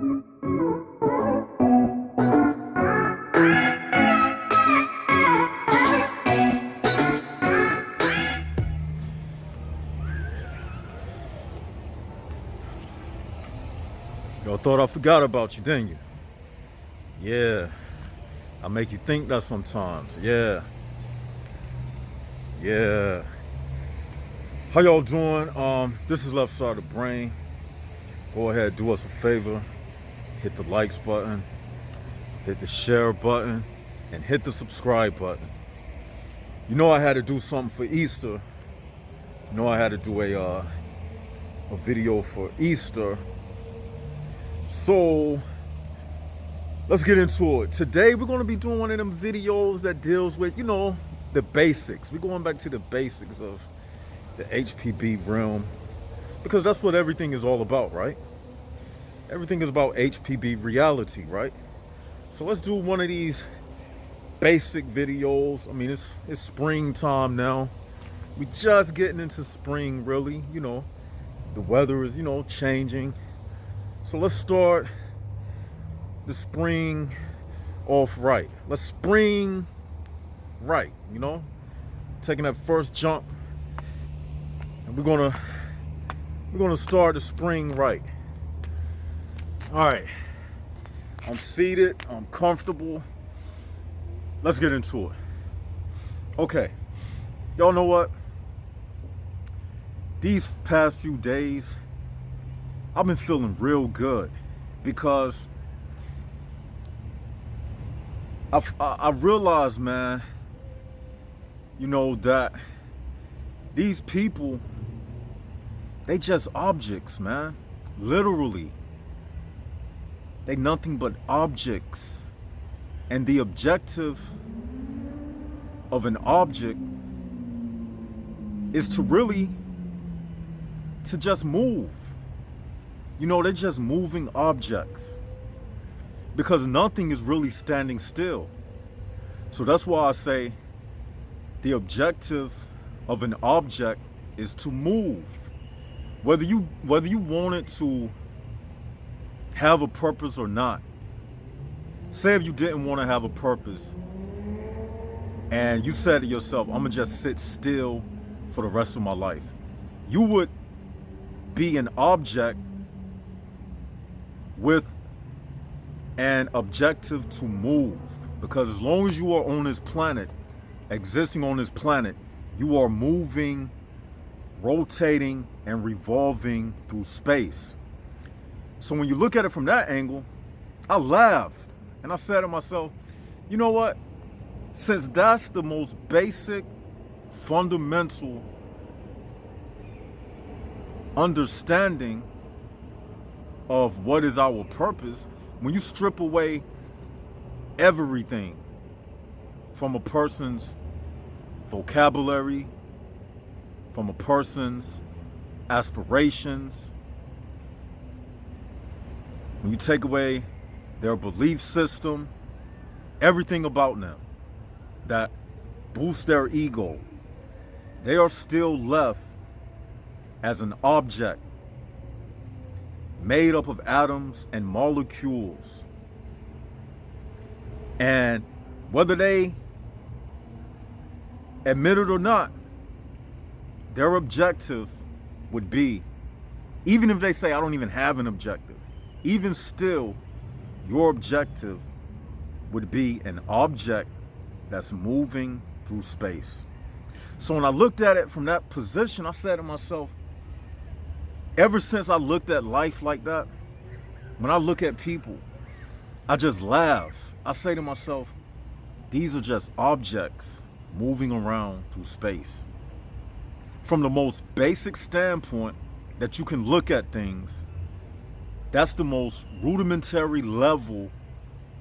Y'all thought I forgot about you, didn't you? Yeah. I make you think that sometimes. Yeah. Yeah. How y'all doing? This is Left Side of the Brain. Go ahead, do us a favor. Hit the likes button, hit the share button, and hit the subscribe button. You know I had to do something for Easter. You know I had to do a video for Easter. So let's get into it. Today we're going to be doing one of them videos that deals with, you know, the basics. We're going back to the basics of the HPB realm, because that's what everything is all about, right? Everything is about HPB reality, right? So let's do one of these basic videos. I mean, it's springtime now. We just getting into spring, really. You know, the weather is, you know, changing. So let's start the spring off right. Let's spring right, you know, taking that first jump, and we're gonna start the spring right. All right, I'm seated, I'm comfortable. Let's get into it. Okay, y'all know what? These past few days, I've been feeling real good because I realized, man, you know, that these people, they just objects, man. Literally. They nothing but objects. And the objective of an object is to just move. You know, they're just moving objects, because nothing is really standing still. So that's why I say the objective of an object is to move. Whether you want it to have a purpose or not. Say if you didn't want to have a purpose and you said to yourself, I'm gonna just sit still for the rest of my life. You would be an object with an objective to move, because as long as you are on this planet, existing on this planet, you are moving, rotating, and revolving through space. So when you look at it from that angle, I laughed and I said to myself, you know what? Since that's the most basic, fundamental understanding of what is our purpose, when you strip away everything from a person's vocabulary, from a person's aspirations, when you take away their belief system, everything about them that boosts their ego, they are still left as an object made up of atoms and molecules. And whether they admit it or not, their objective would be, even if they say, I don't even have an objective, even still, your objective would be an object that's moving through space. So when I looked at it from that position, I said to myself, ever since I looked at life like that, when I look at people, I just laugh. I say to myself, these are just objects moving around through space. From the most basic standpoint that you can look at things, that's the most rudimentary level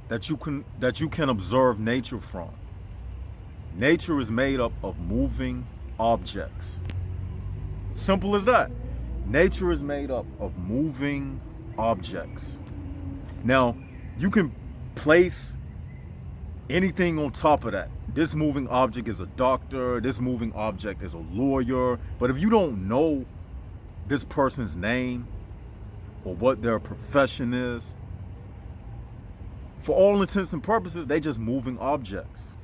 that you can observe nature from. Nature is made up of moving objects. Simple as that. Nature is made up of moving objects. Now, you can place anything on top of that. This moving object is a doctor, this moving object is a lawyer, but if you don't know this person's name or what their profession is, For all intents and purposes, they just moving objects.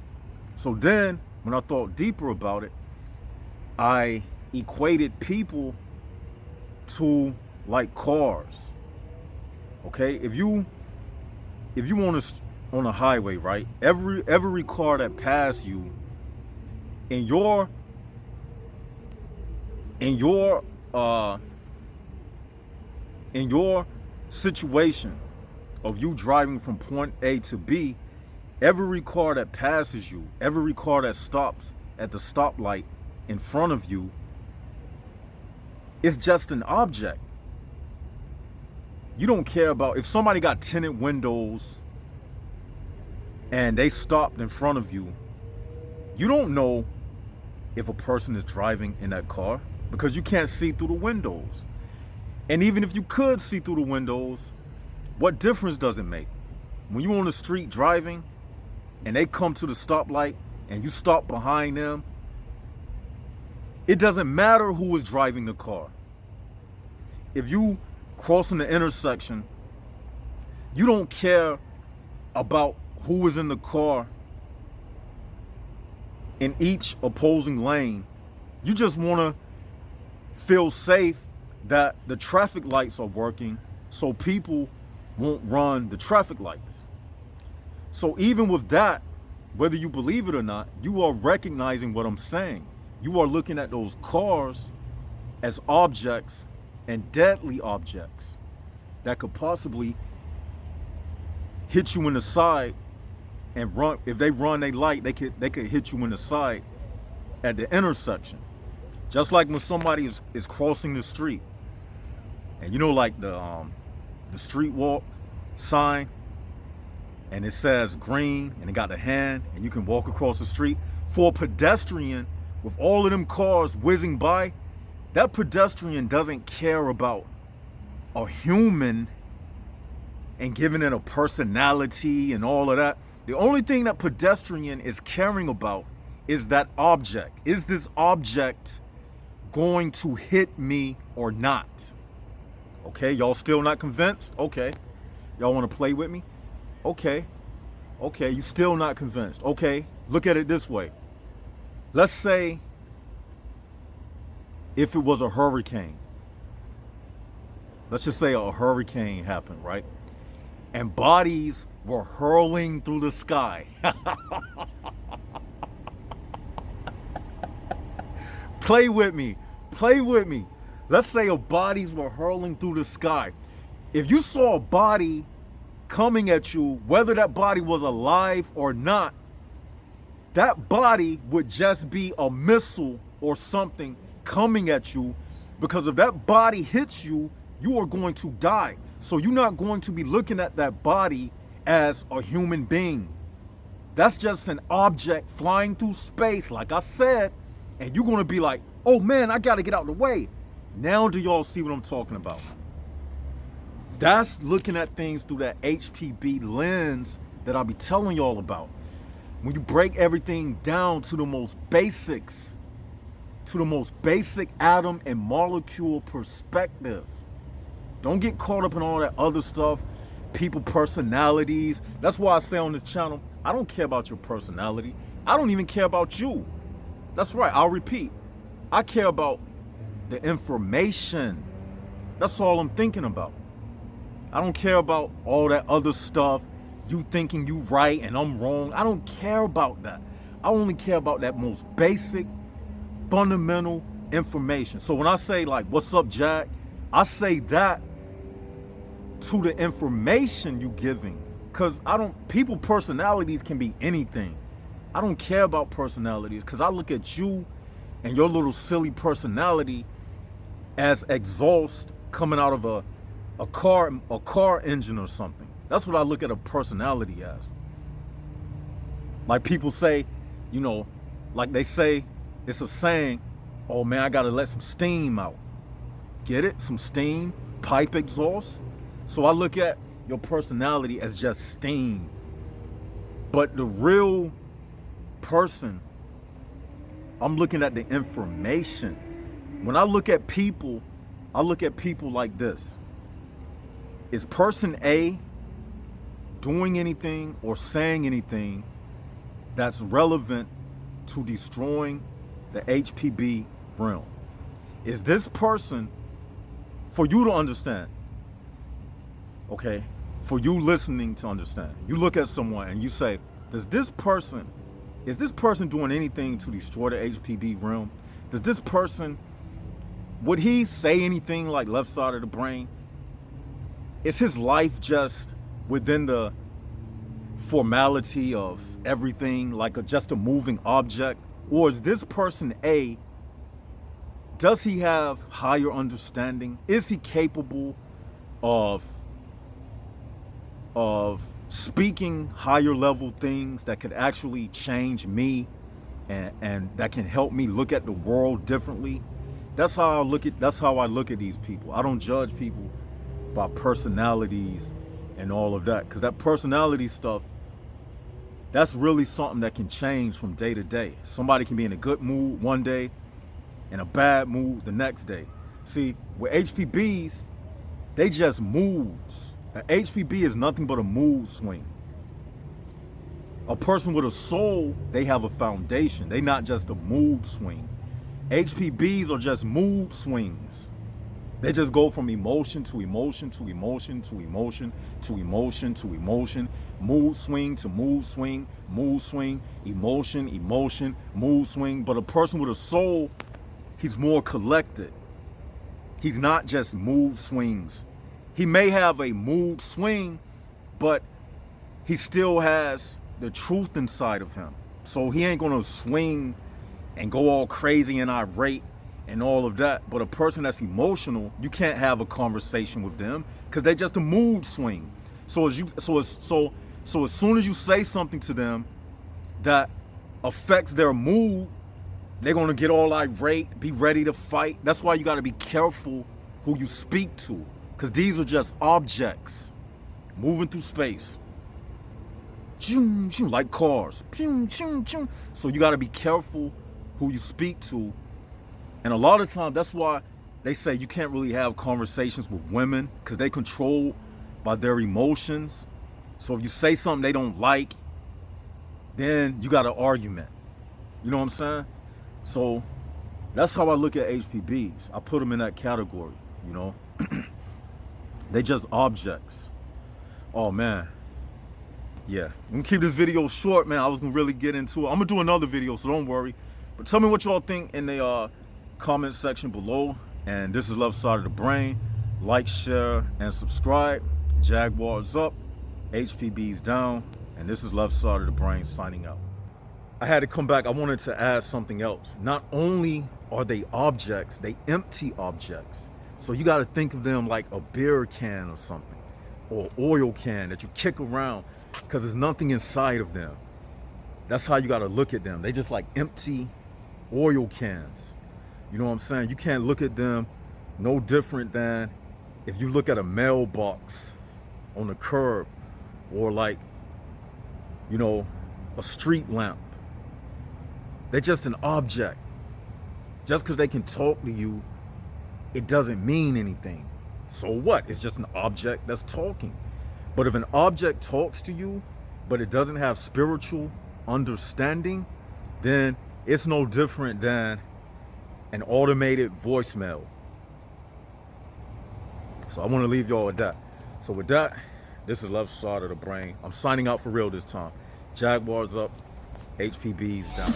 So then, when I thought deeper about it, I equated people to like cars. Okay, if you on a highway, right? Every car that passes you in your in your situation of you driving from point A to B, every car that passes you, every car that stops at the stoplight in front of you is just an object. You don't care about if somebody got tinted windows and they stopped in front of you. You don't know if a person is driving in that car because you can't see through the windows. And even if you could see through the windows, what difference does it make? When you're on the street driving and they come to the stoplight and you stop behind them, it doesn't matter who is driving the car. If you crossing the intersection, you don't care about who is in the car in each opposing lane. You just want to feel safe that the traffic lights are working so people won't run the traffic lights. So even with that, whether you believe it or not, you are recognizing what I'm saying. You are looking at those cars as objects and deadly objects that could possibly hit you in the side and run. If they run a light, they could hit you in the side at the intersection. Just like when somebody is crossing the street, and you know, like the street walk sign, and it says green and it got the hand and you can walk across the street. For a pedestrian, with all of them cars whizzing by, that pedestrian doesn't care about a human and giving it a personality and all of that. The only thing that pedestrian is caring about is that object. Is this object going to hit me or not? Okay, y'all still not convinced? Okay. Y'all want to play with me? Okay. Okay, you still not convinced. Okay, look at it this way. Let's say if it was a hurricane. Let's just say a hurricane happened, right? And bodies were hurling through the sky. Play with me. Play with me. Let's say bodies were hurling through the sky. If you saw a body coming at you, whether that body was alive or not, that body would just be a missile or something coming at you, because if that body hits you, you are going to die. So you're not going to be looking at that body as a human being. That's just an object flying through space, like I said, and you're going to be like, oh man, I got to get out of the way. Now do y'all see what I'm talking about? That's looking at things through that HPB lens that I'll be telling y'all about. When you break everything down to the most basics, to the most basic atom and molecule perspective. Don't get caught up in all that other stuff, people personalities. That's why I say on this channel, I don't care about your personality. I don't even care about you. That's right, I'll repeat. I care about the information. That's all I'm thinking about. I don't care about all that other stuff, you thinking you right and I'm wrong. I don't care about that. I only care about that most basic, fundamental information. So when I say like, what's up, Jack? I say that to the information you giving. Cause people personalities can be anything. I don't care about personalities because I look at you and your little silly personality as exhaust coming out of a car engine or something. That's what I look at a personality as. Like people say, you know, like they say, it's a saying, oh man, I gotta let some steam out. Get it? Some steam, pipe exhaust. So I look at your personality as just steam. But the real person, I'm looking at the information. When I look at people like this. Is person A doing anything or saying anything that's relevant to destroying the HPB realm? Is this person, for you to understand, okay, for you listening to understand, you look at someone and you say, is this person doing anything to destroy the HPB realm? Does this person, would he say anything like left side of the brain? Is his life just within the formality of everything, like just a moving object? Or is this person A, does he have higher understanding? Is he capable of speaking higher level things that could actually change me and that can help me look at the world differently? That's how I look at these people. I don't judge people by personalities and all of that, because that personality stuff, that's really something that can change from day to day. Somebody can be in a good mood one day, in a bad mood the next day. See, with HPBs, they just moods. An HPB is nothing but a mood swing. A person with a soul, they have a foundation. They not just a mood swing. HPBs are just mood swings. They just go from emotion to emotion to emotion to emotion to emotion to emotion, mood swing to mood swing, emotion, mood swing. But a person with a soul, he's more collected. He's not just mood swings. He may have a mood swing, but he still has the truth inside of him. So he ain't gonna swing and go all crazy and irate and all of that. But a person that's emotional, you can't have a conversation with them because they're just a mood swing. So as soon as you say something to them that affects their mood, they're gonna get all irate, be ready to fight. That's why you gotta be careful who you speak to, because these are just objects moving through space. Like cars. So you gotta be careful who you speak to. And a lot of times, that's why they say you can't really have conversations with women, because they controlled by their emotions. So if you say something they don't like, then you got an argument. You know what I'm saying? So that's how I look at HPBs. I put them in that category, you know? They just objects. Oh man. Yeah, I'm gonna keep this video short, man. I was gonna really get into it. I'm gonna do another video, so don't worry. But tell me what y'all think in the comment section below. And this is Left Side of the Brain. Like, share, and subscribe. Jaguars up, HPBs down, and this is Left Side of the Brain signing out. I had to come back. I wanted to add something else. Not only are they objects, they empty objects. So you got to think of them like a beer can or something, or oil can that you kick around, because there's nothing inside of them. That's how you got to look at them. They just like empty oil cans. You know what I'm saying? You can't look at them no different than if you look at a mailbox on the curb, or like, you know, a street lamp. They're just an object. Just because they can talk to you, it doesn't mean anything. So what? It's just an object that's talking. But if an object talks to you, but it doesn't have spiritual understanding, then it's no different than an automated voicemail. So I want to leave y'all with that. So with that, this is Left Side of the Brain. I'm signing out for real this time. Jaguars up, HPBs down.